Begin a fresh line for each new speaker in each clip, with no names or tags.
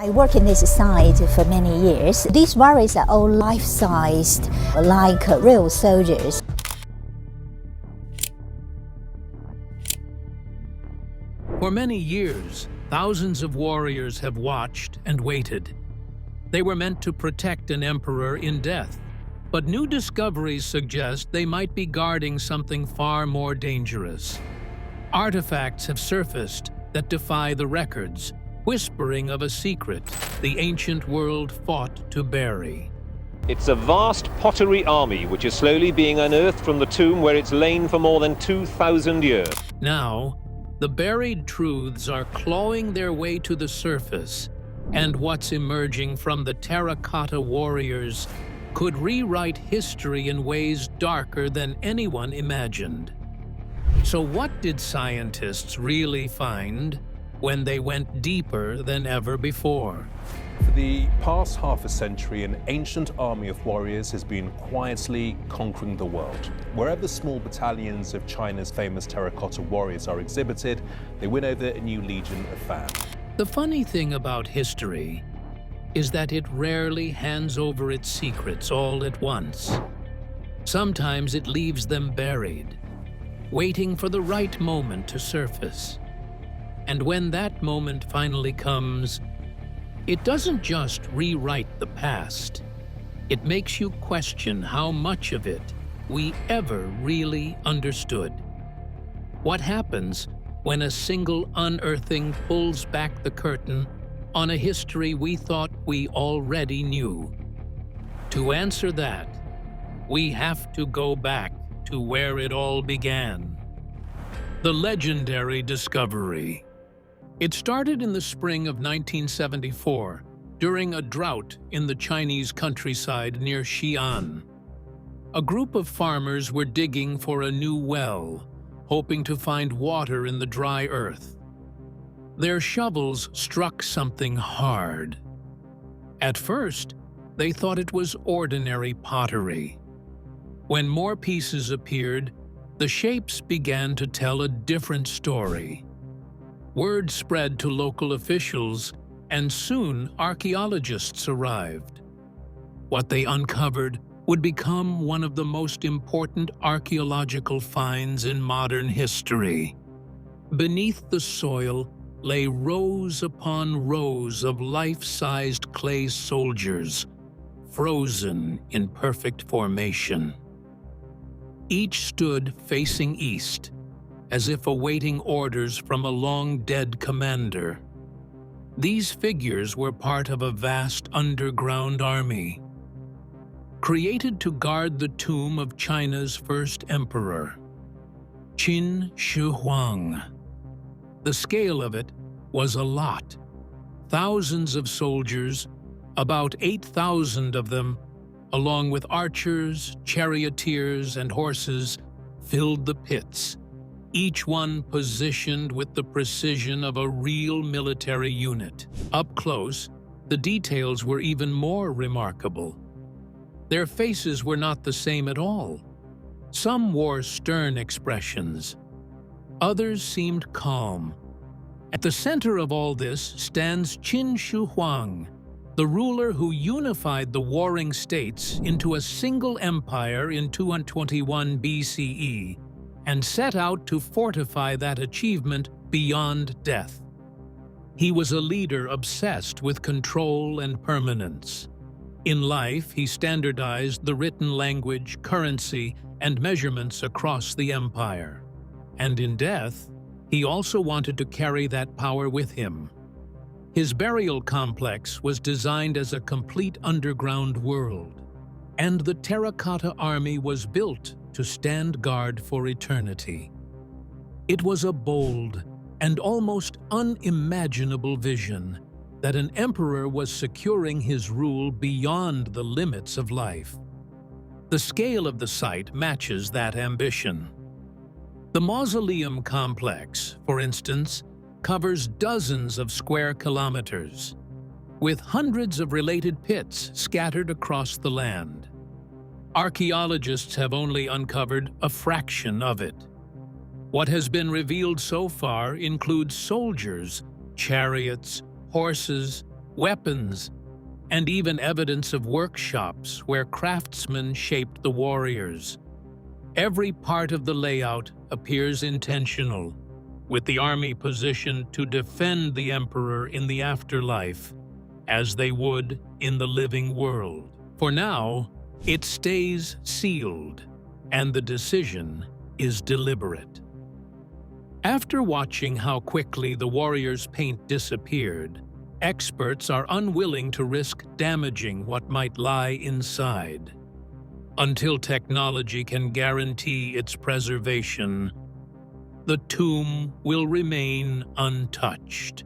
I work in this site for many years. These warriors are all life-sized, like real soldiers.
For many years, thousands of warriors have watched and waited. They were meant to protect an emperor in death, but new discoveries suggest they might be guarding something far more dangerous. Artifacts have surfaced that defy the records, whispering of a secret the ancient world fought to bury.
It's a vast pottery army which is slowly being unearthed from the tomb where it's lain for more than 2,000 years.
Now, the buried truths are clawing their way to the surface, and what's emerging from the Terracotta Warriors could rewrite history in ways darker than anyone imagined. So what did scientists really find when they went deeper than ever before?
For the past half a century, an ancient army of warriors has been quietly conquering the world. Wherever small battalions of China's famous Terracotta Warriors are exhibited, they win over a new legion of fans.
The funny thing about history is that it rarely hands over its secrets all at once. Sometimes it leaves them buried, waiting for the right moment to surface. And when that moment finally comes, it doesn't just rewrite the past. It makes you question how much of it we ever really understood. What happens when a single unearthing pulls back the curtain on a history we thought we already knew? To answer that, we have to go back to where it all began. The legendary discovery. It started in the spring of 1974, during a drought in the Chinese countryside near Xi'an. A group of farmers were digging for a new well, hoping to find water in the dry earth. Their shovels struck something hard. At first, they thought it was ordinary pottery. When more pieces appeared, the shapes began to tell a different story. Word spread to local officials, and soon archaeologists arrived. What they uncovered would become one of the most important archaeological finds in modern history. Beneath the soil lay rows upon rows of life-sized clay soldiers, frozen in perfect formation. Each stood facing east, as if awaiting orders from a long-dead commander. These figures were part of a vast underground army, created to guard the tomb of China's first emperor, Qin Shi Huang. The scale of it was a lot. Thousands of soldiers, about 8,000 of them, along with archers, charioteers, and horses, filled the pits, each one positioned with the precision of a real military unit. Up close, the details were even more remarkable. Their faces were not the same at all. Some wore stern expressions. Others seemed calm. At the center of all this stands Qin Shi Huang, the ruler who unified the warring states into a single empire in 221 BCE and set out to fortify that achievement beyond death. He was a leader obsessed with control and permanence. In life, he standardized the written language, currency, and measurements across the empire. And in death, he also wanted to carry that power with him. His burial complex was designed as a complete underground world, and the Terracotta Army was built to stand guard for eternity. It was a bold and almost unimaginable vision that an emperor was securing his rule beyond the limits of life. The scale of the site matches that ambition. The mausoleum complex, for instance, covers dozens of square kilometers, with hundreds of related pits scattered across the land. Archaeologists have only uncovered a fraction of it. What has been revealed so far includes soldiers, chariots, horses, weapons, and even evidence of workshops where craftsmen shaped the warriors. Every part of the layout appears intentional, with the army positioned to defend the emperor in the afterlife, as they would in the living world. For now, it stays sealed, and the decision is deliberate. After watching how quickly the warriors' paint disappeared, experts are unwilling to risk damaging what might lie inside. Until technology can guarantee its preservation, the tomb will remain untouched.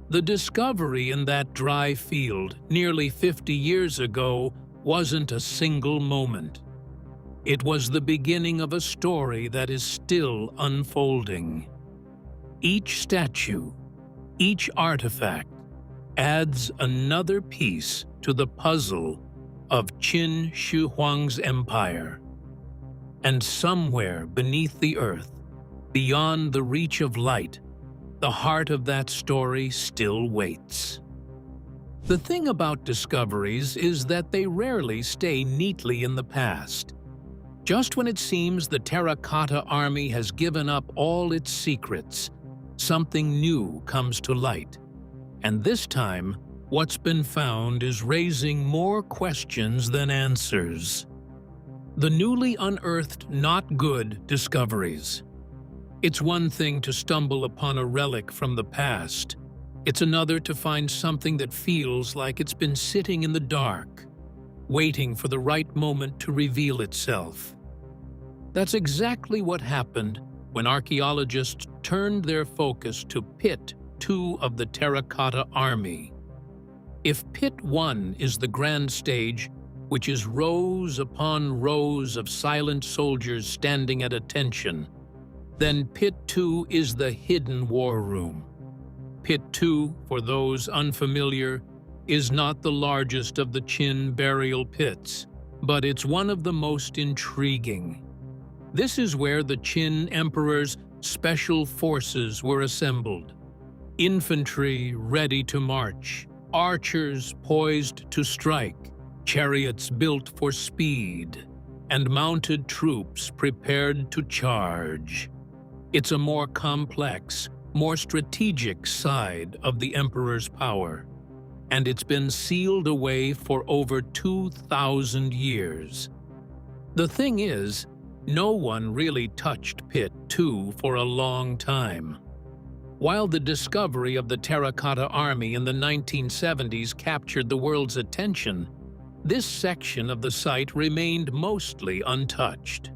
The discovery in that dry field nearly 50 years ago wasn't a single moment. It was the beginning of a story that is still unfolding. Each statue, each artifact, adds another piece to the puzzle of Qin Shi Huang's empire. And somewhere beneath the earth, beyond the reach of light, the heart of that story still waits. The thing about discoveries is that they rarely stay neatly in the past. Just when it seems the Terracotta Army has given up all its secrets, something new comes to light. And this time, what's been found is raising more questions than answers. The newly unearthed not good discoveries. It's one thing to stumble upon a relic from the past. It's another to find something that feels like it's been sitting in the dark, waiting for the right moment to reveal itself. That's exactly what happened when archaeologists turned their focus to Pit 2 of the Terracotta Army. If Pit 1 is the grand stage, which is rows upon rows of silent soldiers standing at attention, then Pit 2 is the hidden war room. Pit 2, for those unfamiliar, is not the largest of the Qin burial pits, but it's one of the most intriguing. This is where the Qin Emperor's special forces were assembled. Infantry ready to march, archers poised to strike, chariots built for speed, and mounted troops prepared to charge. It's a more complex, more strategic side of the Emperor's power, and it's been sealed away for over 2,000 years. The thing is, no one really touched Pit 2 for a long time. While the discovery of the Terracotta Army in the 1970s captured the world's attention, this section of the site remained mostly untouched.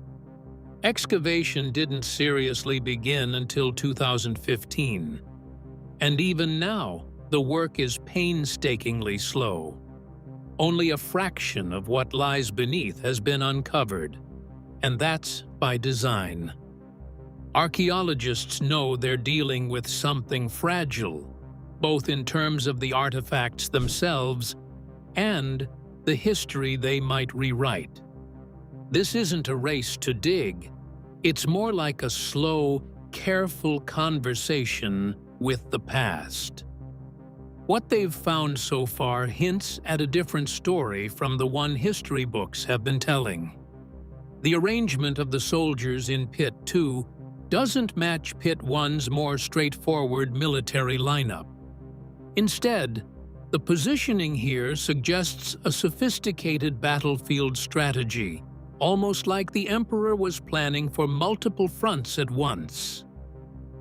Excavation didn't seriously begin until 2015, and even now, the work is painstakingly slow. Only a fraction of what lies beneath has been uncovered, and that's by design. Archaeologists know they're dealing with something fragile, both in terms of the artifacts themselves and the history they might rewrite. This isn't a race to dig. It's more like a slow, careful conversation with the past. What they've found so far hints at a different story from the one history books have been telling. The arrangement of the soldiers in Pit 2 doesn't match Pit 1's more straightforward military lineup. Instead, the positioning here suggests a sophisticated battlefield strategy, almost like the Emperor was planning for multiple fronts at once.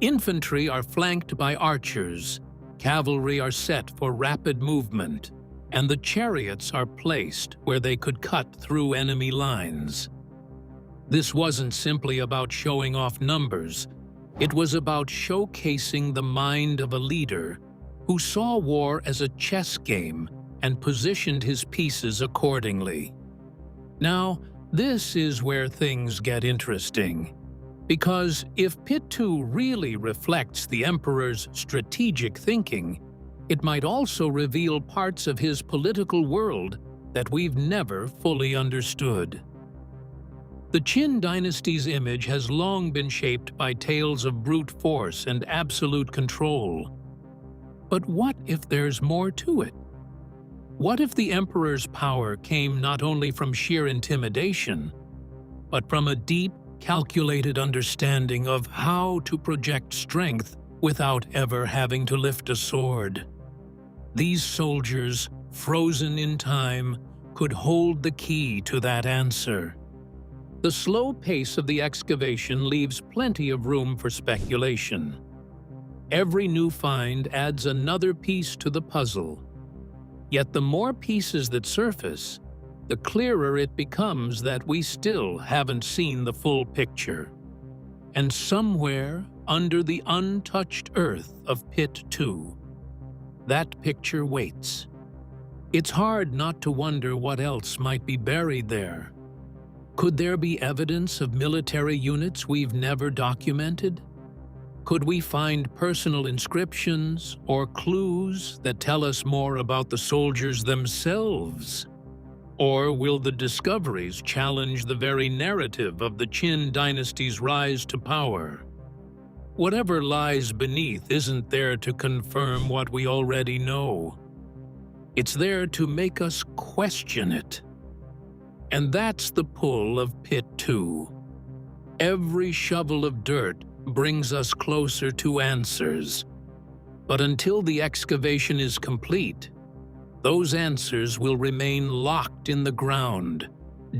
Infantry are flanked by archers, cavalry are set for rapid movement, and the chariots are placed where they could cut through enemy lines. This wasn't simply about showing off numbers. It was about showcasing the mind of a leader who saw war as a chess game and positioned his pieces accordingly. Now, this is where things get interesting. Because if Pit 2 really reflects the Emperor's strategic thinking, it might also reveal parts of his political world that we've never fully understood. The Qin dynasty's image has long been shaped by tales of brute force and absolute control. But what if there's more to it? What if the Emperor's power came not only from sheer intimidation, but from a deep, calculated understanding of how to project strength without ever having to lift a sword? These soldiers, frozen in time, could hold the key to that answer. The slow pace of the excavation leaves plenty of room for speculation. Every new find adds another piece to the puzzle. Yet the more pieces that surface, the clearer it becomes that we still haven't seen the full picture. And somewhere under the untouched earth of Pit 2, that picture waits. It's hard not to wonder what else might be buried there. Could there be evidence of military units we've never documented? Could we find personal inscriptions or clues that tell us more about the soldiers themselves? Or will the discoveries challenge the very narrative of the Qin dynasty's rise to power? Whatever lies beneath isn't there to confirm what we already know. It's there to make us question it. And that's the pull of Pit 2. Every shovel of dirt brings us closer to answers. But until the excavation is complete, those answers will remain locked in the ground,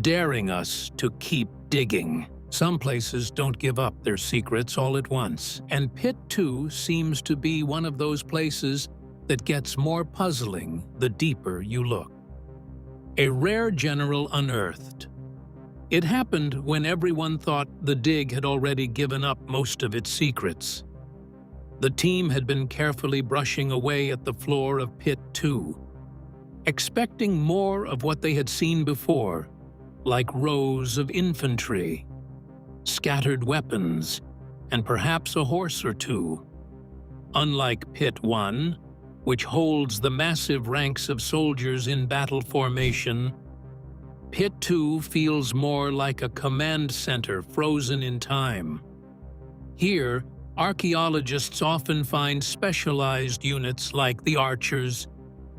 daring us to keep digging. Some places don't give up their secrets all at once, and Pit 2 seems to be one of those places that gets more puzzling the deeper you look. A rare general unearthed. It happened when everyone thought the dig had already given up most of its secrets. The team had been carefully brushing away at the floor of Pit 2, expecting more of what they had seen before, like rows of infantry, scattered weapons, and perhaps a horse or two. Unlike Pit 1, which holds the massive ranks of soldiers in battle formation, Pit 2 feels more like a command center frozen in time. Here, archaeologists often find specialized units like the archers,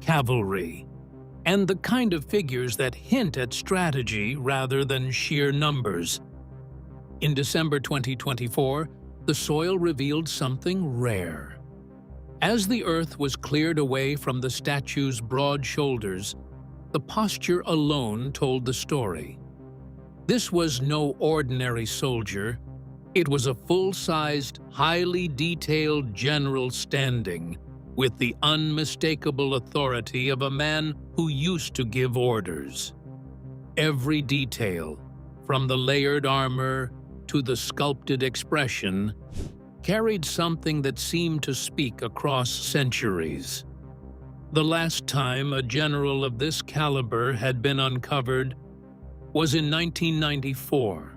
cavalry, and the kind of figures that hint at strategy rather than sheer numbers. In December 2024, the soil revealed something rare. As the earth was cleared away from the statue's broad shoulders, the posture alone told the story. This was no ordinary soldier. It was a full-sized, highly detailed general standing, with the unmistakable authority of a man who used to give orders. Every detail, from the layered armor to the sculpted expression, carried something that seemed to speak across centuries. The last time a general of this caliber had been uncovered was in 1994.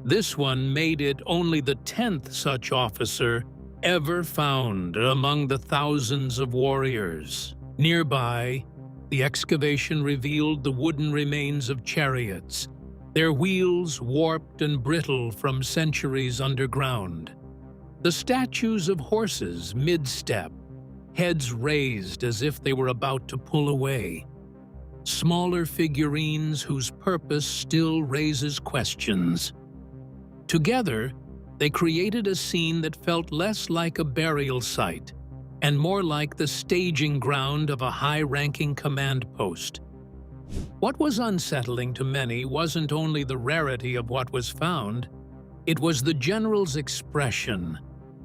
This one made it only the 10th such officer ever found among the thousands of warriors. Nearby, the excavation revealed the wooden remains of chariots, their wheels warped and brittle from centuries underground. The statues of horses mid-step, heads raised as if they were about to pull away. Smaller figurines whose purpose still raises questions. Together, they created a scene that felt less like a burial site and more like the staging ground of a high-ranking command post. What was unsettling to many wasn't only the rarity of what was found, it was the general's expression,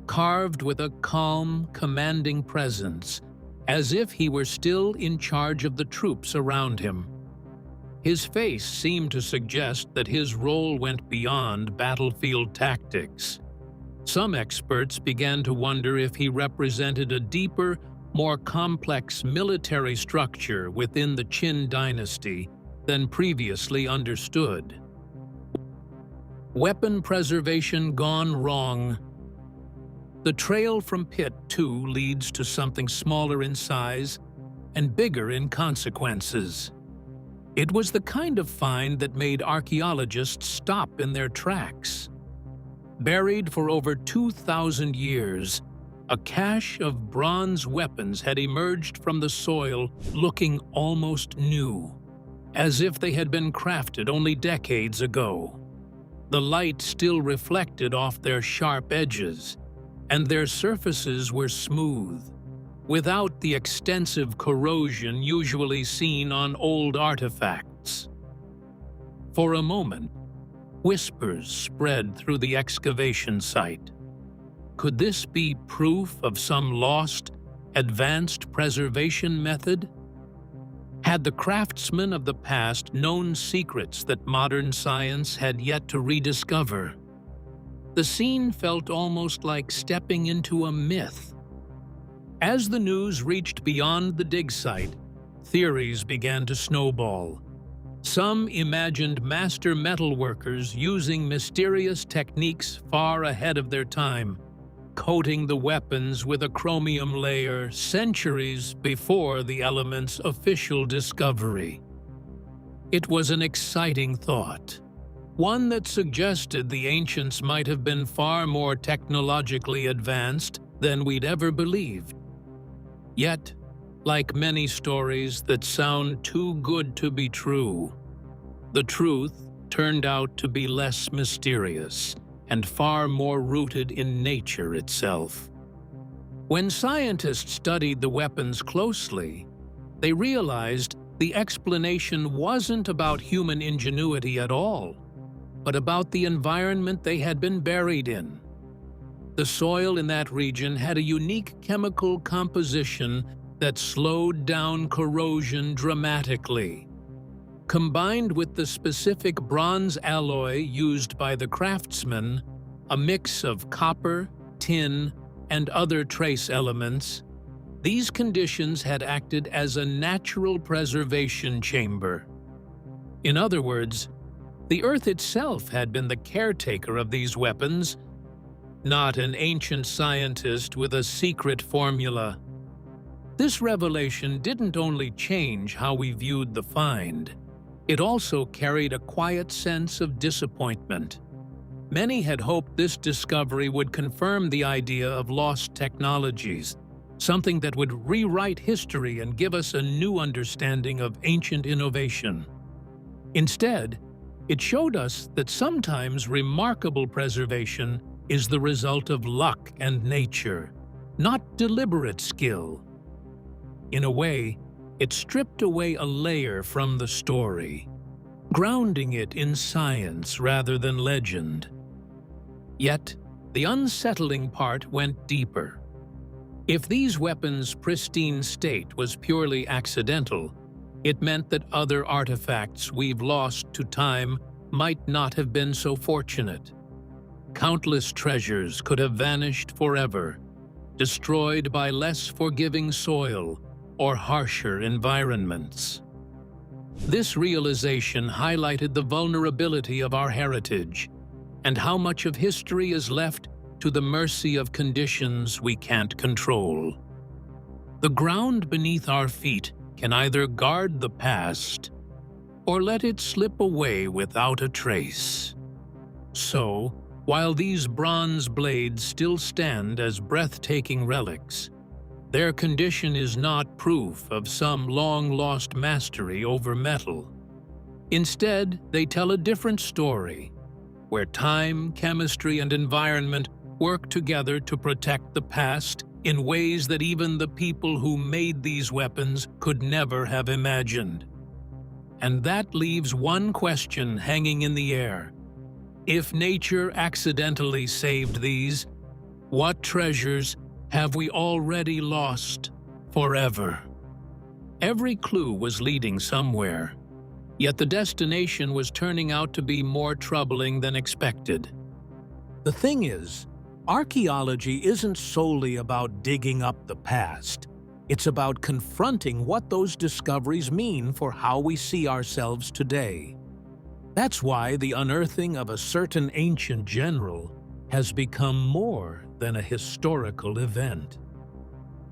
carved with a calm, commanding presence, as if he were still in charge of the troops around him. His face seemed to suggest that his role went beyond battlefield tactics. Some experts began to wonder if he represented a deeper, more complex military structure within the Qin dynasty than previously understood. Weapon preservation gone wrong. The trail from Pit 2 leads to something smaller in size and bigger in consequences. It was the kind of find that made archaeologists stop in their tracks. Buried for over 2,000 years, A cache of bronze weapons had emerged from the soil looking almost new, as if they had been crafted only decades ago. The light still reflected off their sharp edges, and their surfaces were smooth, without the extensive corrosion usually seen on old artifacts. For a moment, whispers spread through the excavation site. Could this be proof of some lost, advanced preservation method? Had the craftsmen of the past known secrets that modern science had yet to rediscover? The scene felt almost like stepping into a myth. As the news reached beyond the dig site, theories began to snowball. Some imagined master metalworkers using mysterious techniques far ahead of their time, coating the weapons with a chromium layer centuries before the element's official discovery. It was an exciting thought, one that suggested the ancients might have been far more technologically advanced than we'd ever believed. Yet, like many stories that sound too good to be true, the truth turned out to be less mysterious and far more rooted in nature itself. When scientists studied the weapons closely, they realized the explanation wasn't about human ingenuity at all, but about the environment they had been buried in. The soil in that region had a unique chemical composition that slowed down corrosion dramatically. Combined with the specific bronze alloy used by the craftsmen, a mix of copper, tin, and other trace elements, these conditions had acted as a natural preservation chamber. In other words, the Earth itself had been the caretaker of these weapons, not an ancient scientist with a secret formula. This revelation didn't only change how we viewed the find, it also carried a quiet sense of disappointment. Many had hoped this discovery would confirm the idea of lost technologies, something that would rewrite history and give us a new understanding of ancient innovation. Instead, it showed us that sometimes remarkable preservation is the result of luck and nature, not deliberate skill. In a way, it stripped away a layer from the story, grounding it in science rather than legend. Yet, the unsettling part went deeper. If these weapons' pristine state was purely accidental, it meant that other artifacts we've lost to time might not have been so fortunate. Countless treasures could have vanished forever, destroyed by less forgiving soil or harsher environments. This realization highlighted the vulnerability of our heritage and how much of history is left to the mercy of conditions we can't control. The ground beneath our feet can either guard the past or let it slip away without a trace. So, while these bronze blades still stand as breathtaking relics, their condition is not proof of some long-lost mastery over metal. Instead, they tell a different story, where time, chemistry, and environment work together to protect the past in ways that even the people who made these weapons could never have imagined. And that leaves one question hanging in the air. If nature accidentally saved these, what treasures have we already lost forever? Every clue was leading somewhere, yet the destination was turning out to be more troubling than expected. The thing is, archaeology isn't solely about digging up the past. It's about confronting what those discoveries mean for how we see ourselves today. That's why the unearthing of a certain ancient general has become more than a historical event.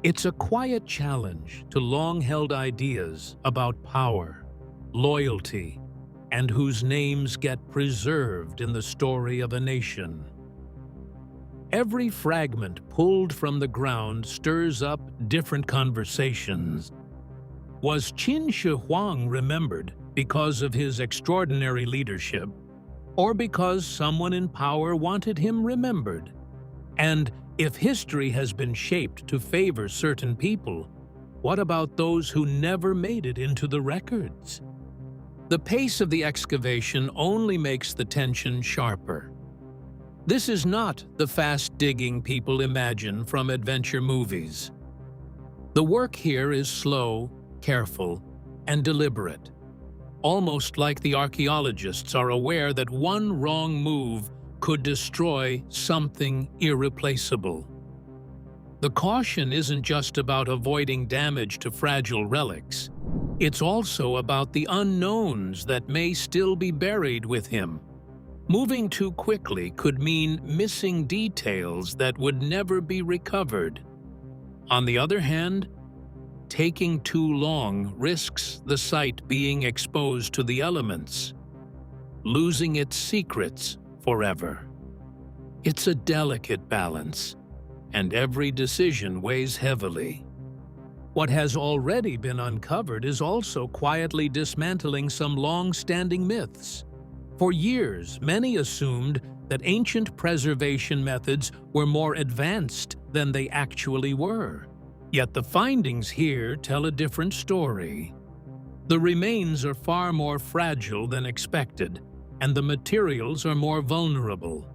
It's a quiet challenge to long-held ideas about power, loyalty, and whose names get preserved in the story of a nation. every fragment pulled from the ground stirs up different conversations. Was Qin Shi Huang remembered because of his extraordinary leadership, or because someone in power wanted him remembered? And if history has been shaped to favor certain people, what about those who never made it into the records? The pace of the excavation only makes the tension sharper. This is not the fast digging people imagine from adventure movies. The work here is slow, careful, and deliberate, almost like the archaeologists are aware that one wrong move could destroy something irreplaceable. The caution isn't just about avoiding damage to fragile relics. It's also about the unknowns that may still be buried with him. Moving too quickly could mean missing details that would never be recovered. On the other hand, taking too long risks the site being exposed to the elements, losing its secrets forever. It's a delicate balance, and every decision weighs heavily. What has already been uncovered is also quietly dismantling some long-standing myths. For years, many assumed that ancient preservation methods were more advanced than they actually were. Yet the findings here tell a different story. The remains are far more fragile than expected, and the materials are more vulnerable.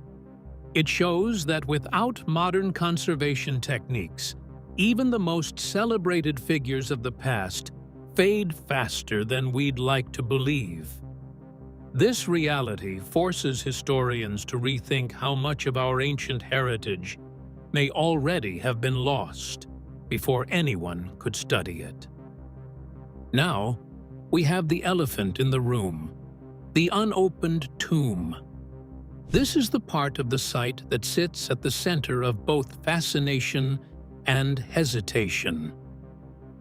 It shows that without modern conservation techniques, even the most celebrated figures of the past fade faster than we'd like to believe. This reality forces historians to rethink how much of our ancient heritage may already have been lost before anyone could study it. Now, we have the elephant in the room, the unopened tomb. This is the part of the site that sits at the center of both fascination and hesitation.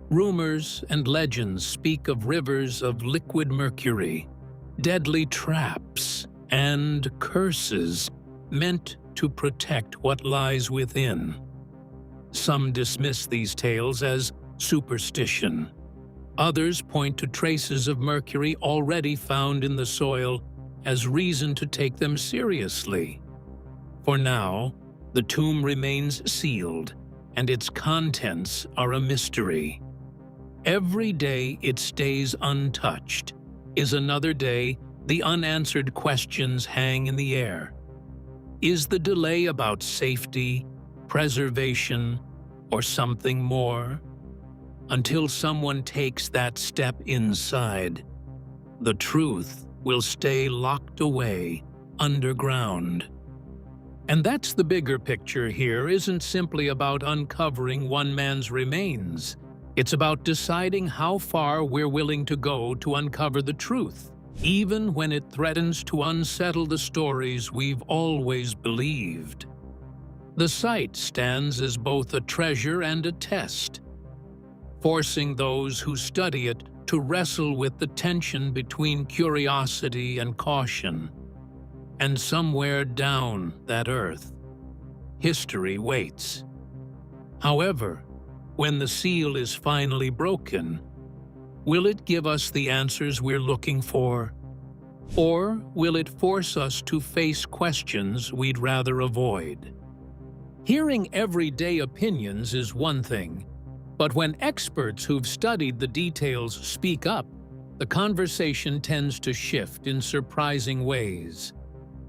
Rumors and legends speak of rivers of liquid mercury, deadly traps, and curses meant to protect what lies within. Some dismiss these tales as superstition. Others point to traces of mercury already found in the soil as reason to take them seriously. For now, the tomb remains sealed, and its contents are a mystery. Every day it stays untouched is another day the unanswered questions hang in the air. Is the delay about safety, preservation, or something more? Until someone takes that step inside, the truth will stay locked away underground. And that's the bigger picture here. Isn't simply about uncovering one man's remains. It's about deciding how far we're willing to go to uncover the truth, even when it threatens to unsettle the stories we've always believed. The site stands as both a treasure and a test, forcing those who study it to wrestle with the tension between curiosity and caution. And somewhere down that earth, history waits. However, when the seal is finally broken, will it give us the answers we're looking for? Or will it force us to face questions we'd rather avoid? Hearing everyday opinions is one thing, but when experts who've studied the details speak up, the conversation tends to shift in surprising ways.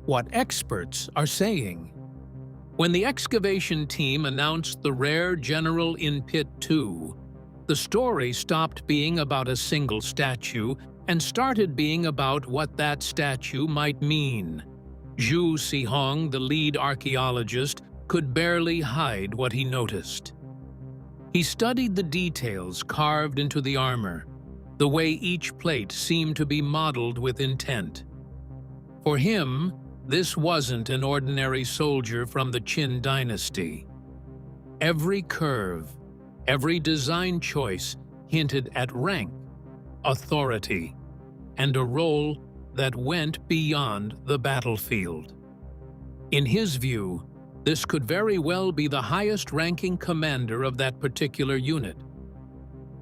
What experts are saying. When the excavation team announced the rare General in Pit 2, the story stopped being about a single statue and started being about what that statue might mean. Zhu Sihong, the lead archaeologist, could barely hide what he noticed. He studied the details carved into the armor, the way each plate seemed to be modeled with intent. For him, this wasn't an ordinary soldier from the Qin dynasty. Every curve, every design choice hinted at rank, authority, and a role that went beyond the battlefield. In his view, This could very well be the highest-ranking commander of that particular unit,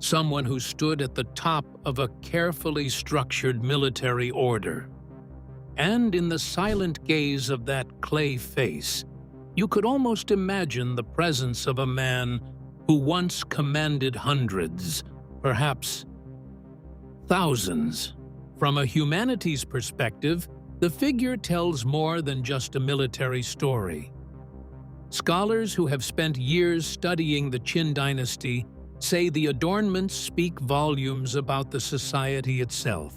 someone who stood at the top of a carefully structured military order. And in the silent gaze of that clay face, you could almost imagine the presence of a man who once commanded hundreds, perhaps thousands. From a humanities perspective, the figure tells more than just a military story. Scholars who have spent years studying the Qin dynasty say the adornments speak volumes about the society itself.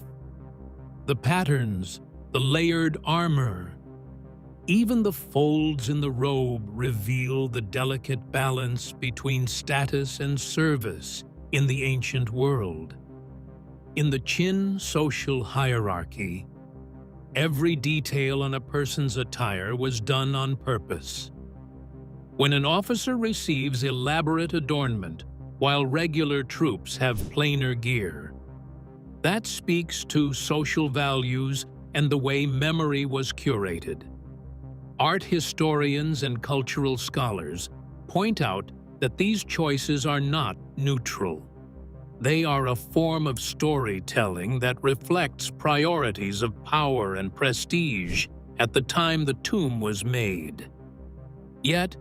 The patterns, the layered armor, even the folds in the robe reveal the delicate balance between status and service in the ancient world. In the Qin social hierarchy, every detail on a person's attire was done on purpose. When an officer receives elaborate adornment while regular troops have plainer gear, that speaks to social values and the way memory was curated. Art historians and cultural scholars point out that these choices are not neutral. They are a form of storytelling that reflects priorities of power and prestige at the time the tomb was made. Yet,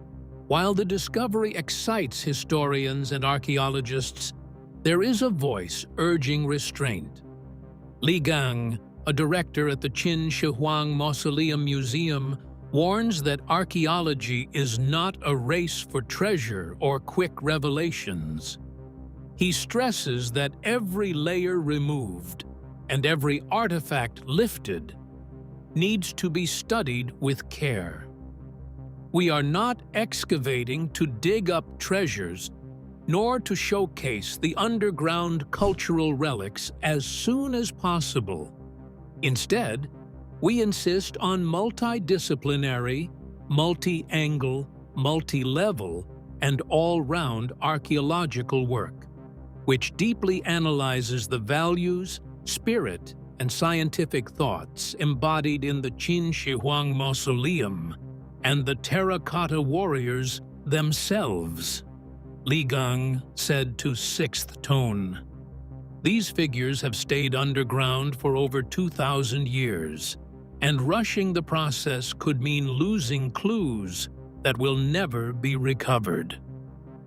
while the discovery excites historians and archaeologists, there is a voice urging restraint. Li Gang, a director at the Qin Shi Huang Mausoleum Museum, warns that archaeology is not a race for treasure or quick revelations. He stresses that every layer removed and every artifact lifted needs to be studied with care. We are not excavating to dig up treasures, nor to showcase the underground cultural relics as soon as possible. Instead, we insist on multidisciplinary, multi-angle, multi-level, and all-round archaeological work, which deeply analyzes the values, spirit, and scientific thoughts embodied in the Qin Shi Huang Mausoleum and the Terracotta Warriors themselves, Li Gang said to Sixth Tone. These figures have stayed underground for over 2,000 years, and rushing the process could mean losing clues that will never be recovered.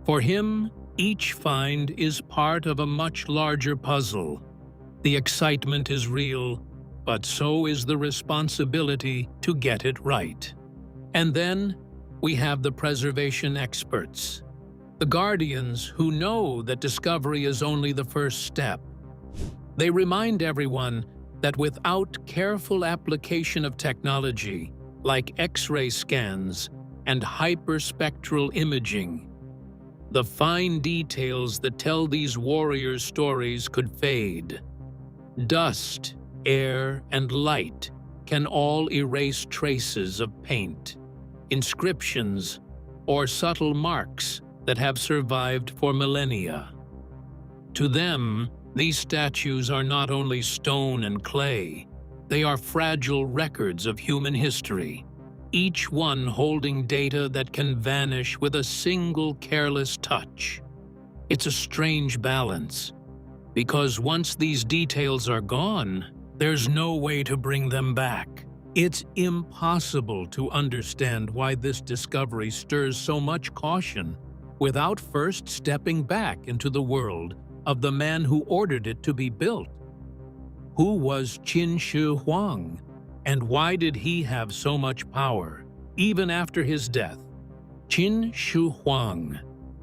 For him, each find is part of a much larger puzzle. The excitement is real, but so is the responsibility to get it right. And then we have the preservation experts, the guardians who know that discovery is only the first step. They remind everyone that without careful application of technology, like X-ray scans and hyperspectral imaging, the fine details that tell these warriors' stories could fade. Dust, air, and light can all erase traces of paint, inscriptions, or subtle marks that have survived for millennia. To them, these statues are not only stone and clay, they are fragile records of human history, each one holding data that can vanish with a single careless touch. It's a strange balance, because once these details are gone, there's no way to bring them back. It's impossible to understand why this discovery stirs so much caution without first stepping back into the world of the man who ordered it to be built. Who was Qin Shi Huang, and why did he have so much power, even after his death? Qin Shi Huang.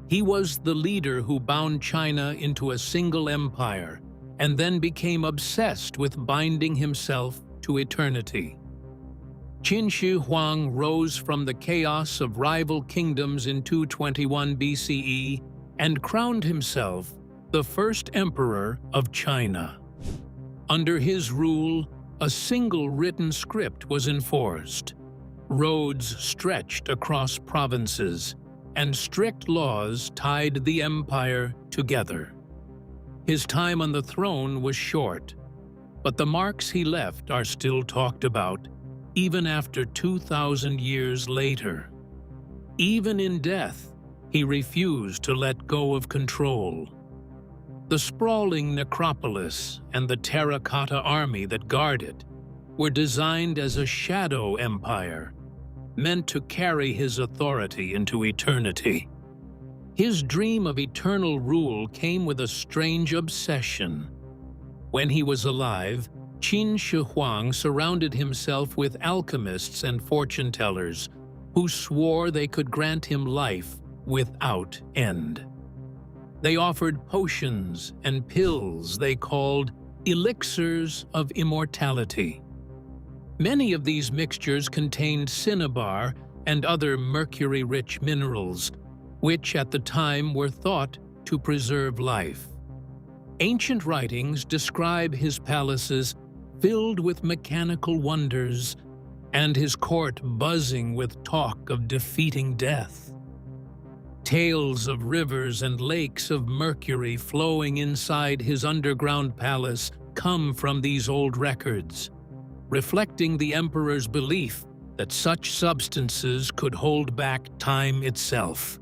He was the leader who bound China into a single empire and then became obsessed with binding himself to eternity. Qin Shi Huang rose from the chaos of rival kingdoms in 221 BCE and crowned himself the first emperor of China. Under his rule, a single written script was enforced. Roads stretched across provinces, and strict laws tied the empire together. His time on the throne was short, but the marks he left are still talked about, even after 2,000 years later. Even in death, he refused to let go of control. The sprawling necropolis and the terracotta army that guard it were designed as a shadow empire, meant to carry his authority into eternity. His dream of eternal rule came with a strange obsession. When he was alive, Qin Shi Huang surrounded himself with alchemists and fortune-tellers who swore they could grant him life without end. They offered potions and pills they called elixirs of immortality. Many of these mixtures contained cinnabar and other mercury-rich minerals, which at the time were thought to preserve life. Ancient writings describe his palaces filled with mechanical wonders and his court buzzing with talk of defeating death. Tales of rivers and lakes of mercury flowing inside his underground palace come from these old records, reflecting the emperor's belief that such substances could hold back time itself.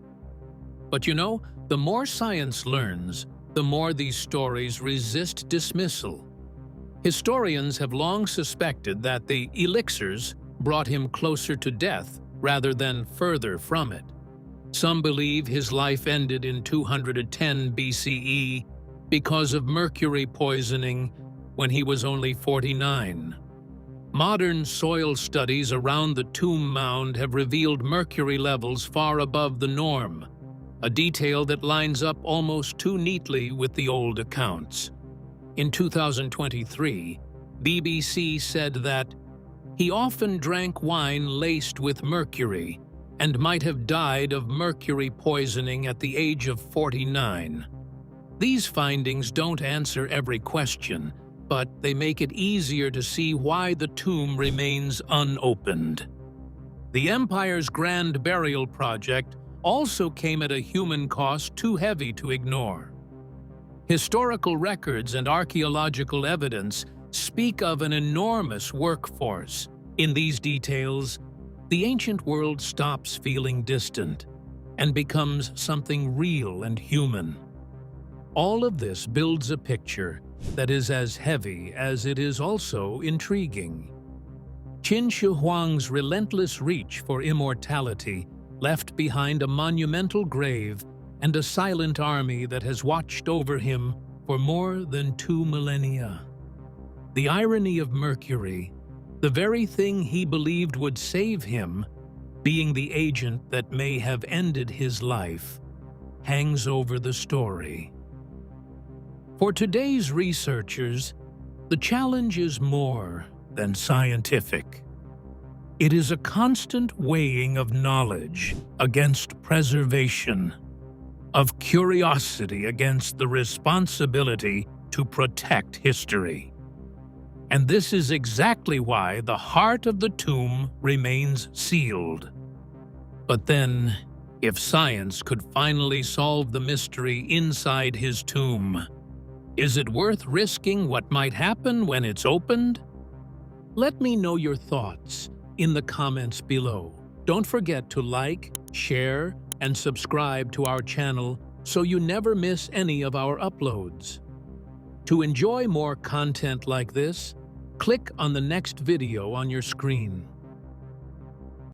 But you know, the more science learns, the more these stories resist dismissal. Historians have long suspected that the elixirs brought him closer to death rather than further from it. Some believe his life ended in 210 BCE because of mercury poisoning when he was only 49. Modern soil studies around the tomb mound have revealed mercury levels far above the norm, a detail that lines up almost too neatly with the old accounts. In 2023, BBC said that he often drank wine laced with mercury and might have died of mercury poisoning at the age of 49. These findings don't answer every question, but they make it easier to see why the tomb remains unopened. The empire's grand burial project also came at a human cost too heavy to ignore. Historical records and archaeological evidence speak of an enormous workforce. In these details, the ancient world stops feeling distant and becomes something real and human. All of this builds a picture that is as heavy as it is also intriguing. Qin Shi Huang's relentless reach for immortality left behind a monumental grave and a silent army that has watched over him for more than 2 millennia. The irony of Mercury, the very thing he believed would save him, being the agent that may have ended his life, hangs over the story. For today's researchers, the challenge is more than scientific. It is a constant weighing of knowledge against preservation, of curiosity against the responsibility to protect history. And this is exactly why the heart of the tomb remains sealed. But then, if science could finally solve the mystery inside his tomb, is it worth risking what might happen when it's opened? Let me know your thoughts in the comments below. Don't forget to like, share, and subscribe to our channel so you never miss any of our uploads. To enjoy more content like this, click on the next video on your screen.